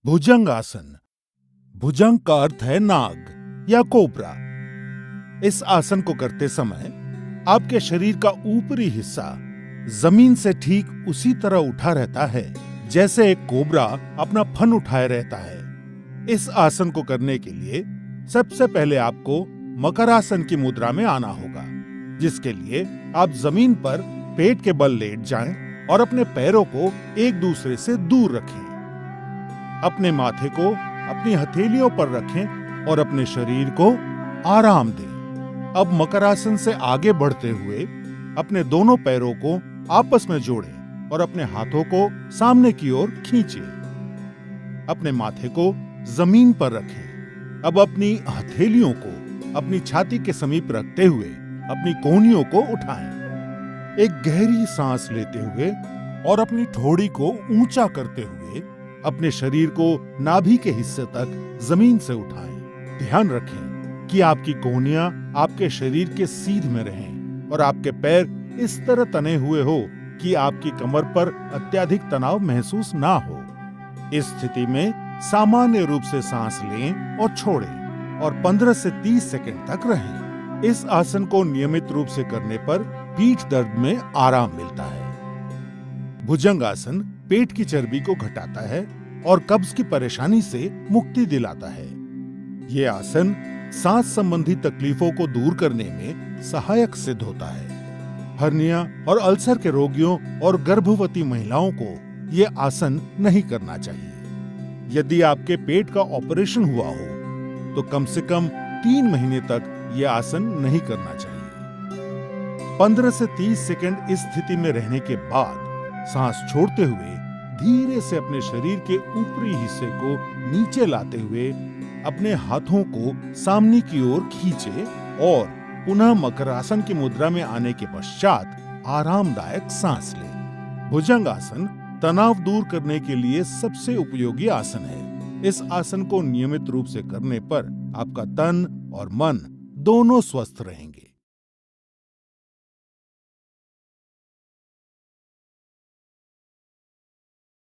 भुजंग आसन। भुजंग का अर्थ है नाग या कोबरा। इस आसन को करते समय आपके शरीर का ऊपरी हिस्सा जमीन से ठीक उसी तरह उठा रहता है जैसे एक कोबरा अपना फन उठाए रहता है। इस आसन को करने के लिए सबसे पहले आपको मकरासन की मुद्रा में आना होगा, जिसके लिए आप जमीन पर पेट के बल लेट जाएं और अपने पैरों को एक दूसरे से दूर रखें। अपने माथे को अपनी हथेलियों पर रखें और अपने शरीर को आराम दें। अब मकरासन से आगे बढ़ते हुए अपने दोनों पैरों को आपस में जोड़ें और अपने हाथों को सामने की ओर खींचें। अपने माथे को जमीन पर रखें। अब अपनी हथेलियों को अपनी छाती के समीप रखते हुए अपनी कोहनियों को उठाएं। एक गहरी सांस लेते हुए और अपनी ठोड़ी को ऊंचा करते हुए अपने शरीर को नाभि के हिस्से तक जमीन से उठाएं। ध्यान रखें कि आपकी कोहनियां आपके शरीर के सीध में रहें और आपके पैर इस तरह तने हुए हो कि आपकी कमर पर अत्यधिक तनाव महसूस ना हो। इस स्थिति में सामान्य रूप से सांस लें और छोड़ें और 15 से 30 सेकंड तक रहें। इस आसन को नियमित रूप से करने पर पीठ दर्द में आराम मिलता है। भुजंग आसन पेट की चर्बी को घटाता है और कब्ज की परेशानी से मुक्ति दिलाता है। ये आसन सांस संबंधी तकलीफों को दूर करने में सहायक सिद्ध होता है। हर्निया और अल्सर के रोगियों और गर्भवती महिलाओं को ये आसन नहीं करना चाहिए। यदि आपके पेट का ऑपरेशन हुआ हो तो कम से कम 3 महीने तक ये आसन नहीं करना चाहिए। 15 से 30 सेकंड इस स्थिति में रहने के बाद सांस छोड़ते हुए धीरे से अपने शरीर के ऊपरी हिस्से को नीचे लाते हुए अपने हाथों को सामने की ओर खींचे और पुनः मकरासन की मुद्रा में आने के पश्चात आरामदायक सांस लें। भुजंग आसन तनाव दूर करने के लिए सबसे उपयोगी आसन है। इस आसन को नियमित रूप से करने पर आपका तन और मन दोनों स्वस्थ रहेंगे।